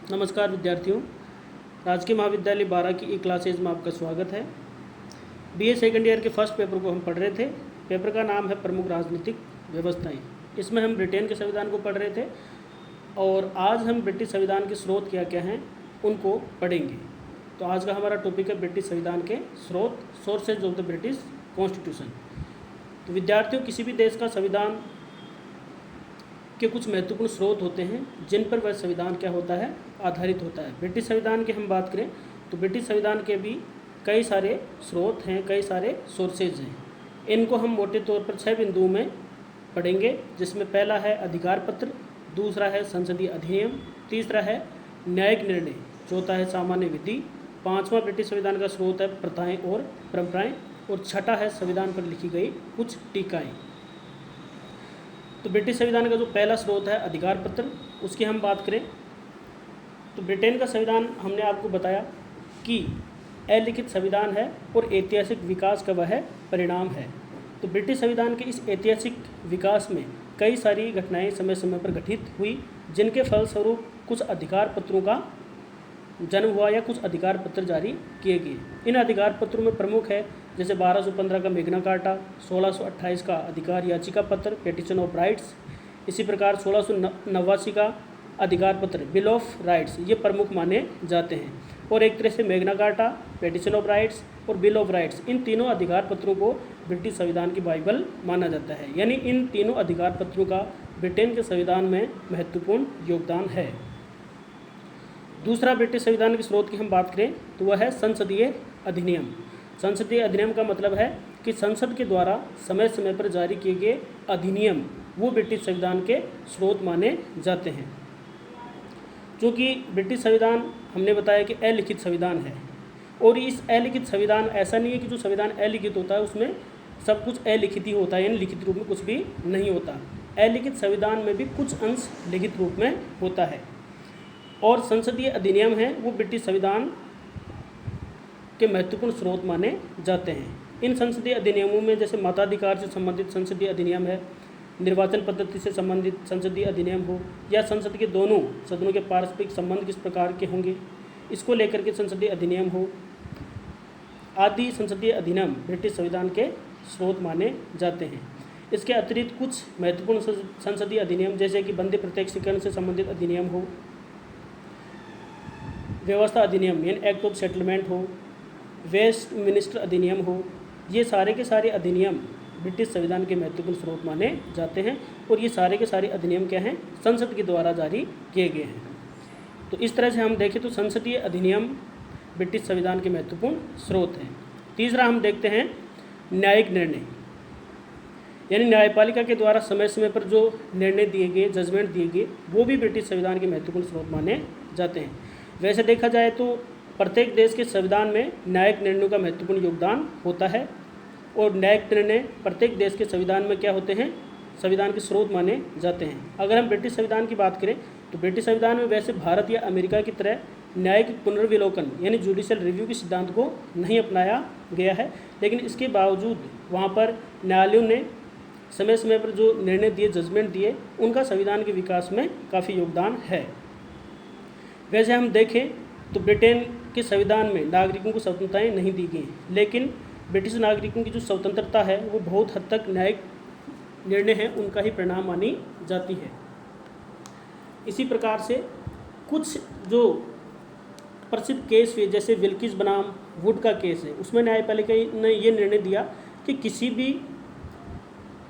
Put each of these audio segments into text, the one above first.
नमस्कार विद्यार्थियों, राजकीय महाविद्यालय 12 की ई क्लासेज में आपका स्वागत है। बीए सेकंड ईयर के फर्स्ट पेपर को हम पढ़ रहे थे। पेपर का नाम है प्रमुख राजनीतिक व्यवस्थाएं। इसमें हम ब्रिटेन के संविधान को पढ़ रहे थे और आज हम ब्रिटिश संविधान के स्रोत क्या क्या हैं उनको पढ़ेंगे। तो आज का हमारा टॉपिक है ब्रिटिश संविधान के स्रोत, sources of the British constitution. तो विद्यार्थियों, किसी भी देश का संविधान के कुछ महत्वपूर्ण स्रोत होते हैं जिन पर वह संविधान क्या होता है, आधारित होता है। ब्रिटिश संविधान की हम बात करें तो ब्रिटिश संविधान के भी कई सारे स्रोत हैं, कई सारे सोर्सेज हैं। इनको हम मोटे तौर पर 6 बिंदुओं में पढ़ेंगे, जिसमें पहला है अधिकार पत्र, दूसरा है संसदीय अधिनियम, तीसरा है न्यायिक निर्णय, चौथा है सामान्य विधि, पांचवा ब्रिटिश संविधान का स्रोत है प्रथाएं और परंपराएं, और छठा है संविधान पर लिखी गई कुछ टीकाएं। तो ब्रिटिश संविधान का जो पहला स्रोत है अधिकार पत्र, उसकी हम बात करें तो ब्रिटेन का संविधान हमने आपको बताया कि अलिखित संविधान है और ऐतिहासिक विकास का वह परिणाम है। तो ब्रिटिश संविधान के इस ऐतिहासिक विकास में कई सारी घटनाएं समय समय पर घटित हुई, जिनके फलस्वरूप कुछ अधिकार पत्रों का जन्म हुआ या कुछ अधिकार पत्र जारी किए गए। इन अधिकार पत्रों में प्रमुख है जैसे 1215 का मेग्ना कार्टा, 1628 का अधिकार याचिका पत्र पेटिशन ऑफ राइट्स, इसी प्रकार 1689 का अधिकार पत्र बिल ऑफ राइट्स, ये प्रमुख माने जाते हैं। और एक तरह से मेग्ना कार्टा, पेटिशन ऑफ राइट्स और बिल ऑफ राइट्स, इन तीनों अधिकार पत्रों को ब्रिटिश संविधान की बाइबल माना जाता है। यानी इन तीनों अधिकार पत्रों का ब्रिटेन के संविधान में महत्वपूर्ण योगदान है। दूसरा ब्रिटिश संविधान के स्रोत की हम बात करें तो वह है संसदीय अधिनियम। संसदीय अधिनियम का मतलब है कि संसद के द्वारा समय समय पर जारी किए गए अधिनियम वो ब्रिटिश संविधान के स्रोत माने जाते हैं। क्योंकि ब्रिटिश संविधान हमने बताया कि अलिखित संविधान है, और इस अलिखित संविधान ऐसा नहीं है कि जो संविधान अलिखित होता है उसमें सब कुछ अलिखित ही होता है, यानी लिखित रूप में कुछ भी नहीं होता। अलिखित संविधान में भी कुछ अंश लिखित रूप में होता है। और संसदीय अधिनियम है वो ब्रिटिश संविधान के महत्वपूर्ण स्रोत माने जाते हैं। इन संसदीय अधिनियमों में जैसे मताधिकार से संबंधित संसदीय अधिनियम है, निर्वाचन पद्धति से संबंधित संसदीय अधिनियम हो, या संसद के दोनों सदनों के पारस्परिक संबंध किस प्रकार के होंगे इसको लेकर के संसदीय अधिनियम हो, आदि संसदीय अधिनियम ब्रिटिश संविधान के स्रोत माने जाते हैं। इसके अतिरिक्त कुछ महत्वपूर्ण संसदीय अधिनियम जैसे कि बंदी प्रत्यक्षीकरण से संबंधित अधिनियम हो, व्यवस्था अधिनियम यानी एक्ट ऑफ सेटलमेंट हो, वेस्टमिनिस्टर अधिनियम हो, ये सारे के सारे अधिनियम ब्रिटिश संविधान के महत्वपूर्ण स्रोत माने जाते हैं। और ये सारे के सारे अधिनियम क्या हैं, संसद के द्वारा जारी किए गए हैं। तो इस तरह से हम देखें तो संसदीय अधिनियम ब्रिटिश संविधान के महत्वपूर्ण स्रोत हैं। तीसरा हम देखते हैं न्यायिक निर्णय, यानी न्यायपालिका के द्वारा समय समय पर जो निर्णय दिए गए, जजमेंट दिए गए, वो भी ब्रिटिश संविधान के महत्वपूर्ण स्रोत माने जाते हैं। वैसे देखा जाए तो प्रत्येक देश के संविधान में न्यायिक निर्णयों का महत्वपूर्ण योगदान होता है, और न्यायिक निर्णय प्रत्येक देश के संविधान में क्या होते हैं, संविधान के स्रोत माने जाते हैं। अगर हम ब्रिटिश संविधान की बात करें तो ब्रिटिश संविधान में वैसे भारत या अमेरिका की तरह न्यायिक पुनर्विलोकन यानी जुडिशियल रिव्यू के सिद्धांत को नहीं अपनाया गया है, लेकिन इसके बावजूद वहाँ पर न्यायालयों ने समय समय पर जो निर्णय दिए, जजमेंट दिए, उनका संविधान के विकास में काफ़ी योगदान है। वैसे हम देखें तो ब्रिटेन के संविधान में नागरिकों को स्वतंत्रताएं नहीं दी गई, लेकिन ब्रिटिश नागरिकों की जो स्वतंत्रता है वो बहुत हद तक न्यायिक निर्णय है उनका ही परिणाम मानी जाती है। इसी प्रकार से कुछ जो प्रसिद्ध केस हुए जैसे विल्किस बनाम वुड का केस है, उसमें न्यायपालिका ने ये निर्णय दिया कि किसी भी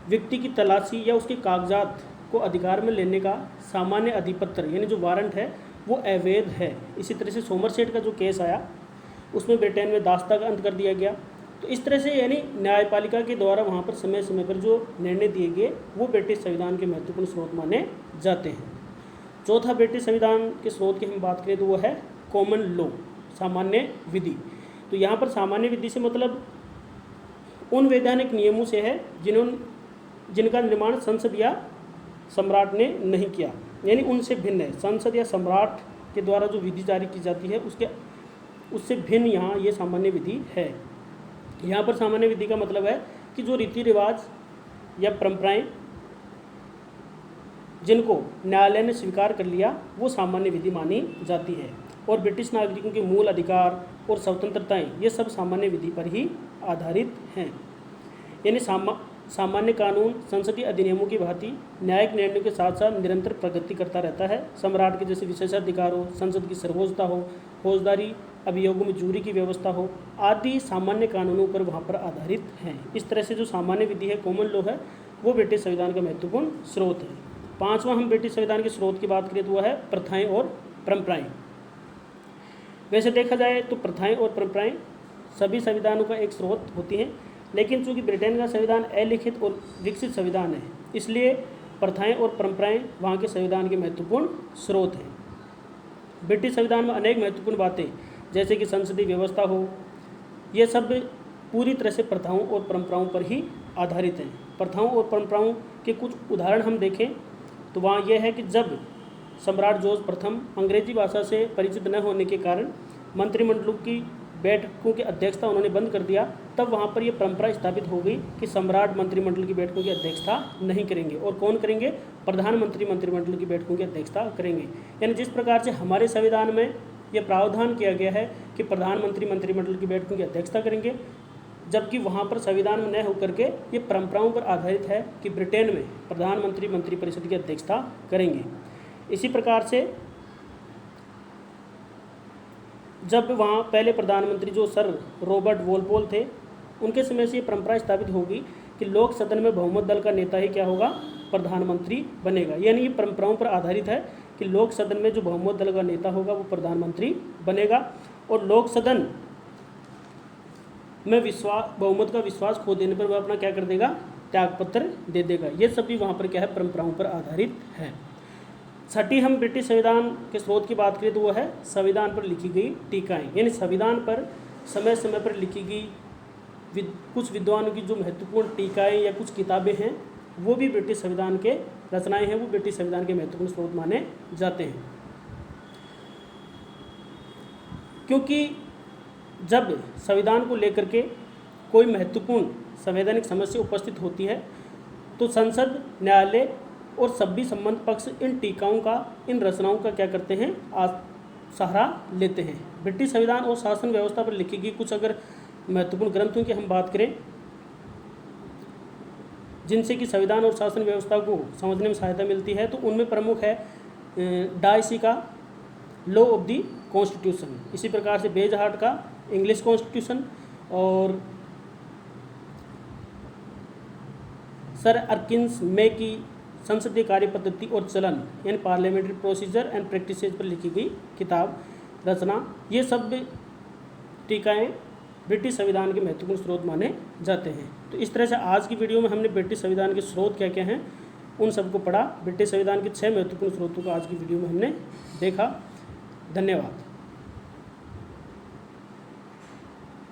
व्यक्ति की तलाशी या उसके कागजात को अधिकार में लेने का सामान्य अधिपत्र यानी जो वारंट है वो अवैध है। इसी तरह से सोमरसेट का जो केस आया उसमें ब्रिटेन में दास्ता का अंत कर दिया गया। तो इस तरह से यानी न्यायपालिका के द्वारा वहाँ पर समय समय पर जो निर्णय दिए गए वो ब्रिटिश संविधान के महत्वपूर्ण स्रोत माने जाते हैं। चौथा ब्रिटिश संविधान के स्रोत की हम बात करें तो वो है कॉमन लॉ, सामान्य विधि। तो यहाँ पर सामान्य विधि से मतलब उन वैधानिक नियमों से है जिनका निर्माण संसद या सम्राट ने नहीं किया, यानी उनसे भिन्न है। संसद या सम्राट के द्वारा जो विधि जारी की जाती है उससे भिन्न यहाँ ये सामान्य विधि है। यहाँ पर सामान्य विधि का मतलब है कि जो रीति रिवाज या परंपराएं जिनको न्यायालय ने स्वीकार कर लिया वो सामान्य विधि मानी जाती है। और ब्रिटिश नागरिकों के मूल अधिकार और स्वतंत्रताएं ये सब सामान्य विधि पर ही आधारित हैं। यानी सामान्य कानून संसदीय अधिनियमों की भांति न्यायिक निर्णयों के साथ साथ निरंतर प्रगति करता रहता है। सम्राट के जैसे विशेषाधिकार हो, संसद की सर्वोच्चता हो, फौजदारी अभियोगों में जूरी की व्यवस्था हो, आदि सामान्य कानूनों पर वहाँ पर आधारित हैं। इस तरह से जो सामान्य विधि है, कॉमन लॉ है, वो ब्रिटिश संविधान का महत्वपूर्ण स्रोत है। पांचवा हम ब्रिटिश संविधान के स्रोत की बात करें तो वह है प्रथाएं और परंपराएं। वैसे देखा जाए तो प्रथाएं और परंपराएं सभी संविधानों का एक स्रोत होती हैं, लेकिन चूंकि ब्रिटेन का संविधान अलिखित और विकसित संविधान है, इसलिए प्रथाएं और परंपराएं वहाँ के संविधान के महत्वपूर्ण स्रोत हैं। ब्रिटिश संविधान में अनेक महत्वपूर्ण बातें जैसे कि संसदीय व्यवस्था हो, ये सब पूरी तरह से प्रथाओं और परंपराओं पर ही आधारित हैं। प्रथाओं और परंपराओं के कुछ उदाहरण हम देखें तो वहाँ यह है कि जब सम्राट जॉर्ज प्रथम अंग्रेजी भाषा से परिचित न होने के कारण मंत्रिमंडलों की बैठकों की अध्यक्षता उन्होंने बंद कर दिया, तब वहाँ पर यह परंपरा स्थापित हो गई कि सम्राट मंत्रिमंडल की बैठकों की अध्यक्षता नहीं करेंगे। और कौन करेंगे? प्रधानमंत्री मंत्रिमंडल की बैठकों की अध्यक्षता करेंगे। यानी जिस प्रकार से हमारे संविधान में यह प्रावधान किया गया है कि प्रधानमंत्री मंत्रिमंडल की बैठकों की अध्यक्षता करेंगे, जबकि वहाँ पर संविधान में न होकर के ये परंपराओं पर आधारित है कि ब्रिटेन में प्रधानमंत्री मंत्रिपरिषद की अध्यक्षता करेंगे। इसी प्रकार से जब वहाँ पहले प्रधानमंत्री जो सर रॉबर्ट वॉलपोल थे, उनके समय से ये परंपरा स्थापित होगी कि लोक सदन में बहुमत दल का नेता ही क्या होगा? प्रधानमंत्री बनेगा। यानी ये परंपराओं पर आधारित है कि लोक सदन में जो बहुमत दल का नेता होगा वो प्रधानमंत्री बनेगा, और लोक सदन में बहुमत का विश्वास खो देने पर वह अपना क्या कर देगा? त्यागपत्र दे देगा। ये सभी वहाँ पर क्या है? परंपराओं पर आधारित है। छठी हम ब्रिटिश संविधान के स्रोत की बात करें तो वह है संविधान पर लिखी गई टीकाएँ। यानी संविधान पर समय समय पर लिखी गई कुछ विद्वानों की जो महत्वपूर्ण टीकाएँ या कुछ किताबें हैं, वो भी ब्रिटिश संविधान के रचनाएँ हैं, वो ब्रिटिश संविधान के महत्वपूर्ण स्रोत माने जाते हैं। क्योंकि जब संविधान को लेकर के कोई महत्वपूर्ण संवैधानिक समस्या उपस्थित होती है तो संसद, न्यायालय और सभी संबंध पक्ष इन टीकाओं का, इन रचनाओं का क्या करते हैं? सहारा लेते हैं। ब्रिटिश संविधान और शासन व्यवस्था पर लिखी गई कुछ अगर महत्वपूर्ण ग्रंथों की हम बात करें जिनसे कि संविधान और शासन व्यवस्था को समझने में सहायता मिलती है, तो उनमें प्रमुख है डायसी का लॉ ऑफ द कॉन्स्टिट्यूशन, इसी प्रकार से बेजहार्ट का इंग्लिश कॉन्स्टिट्यूशन, और सर अर्किन्स मे की संसदीय कार्य पद्धति और चलन यानी पार्लियामेंट्री प्रोसीजर एंड प्रैक्टिसेज पर लिखी गई किताब रचना, ये सब टीकाएँ ब्रिटिश संविधान के महत्वपूर्ण स्रोत माने जाते हैं। तो इस तरह से आज की वीडियो में हमने ब्रिटिश संविधान के स्रोत क्या क्या हैं उन सबको पढ़ा। ब्रिटिश संविधान के 6 महत्वपूर्ण स्रोतों को आज की वीडियो में हमने देखा। धन्यवाद।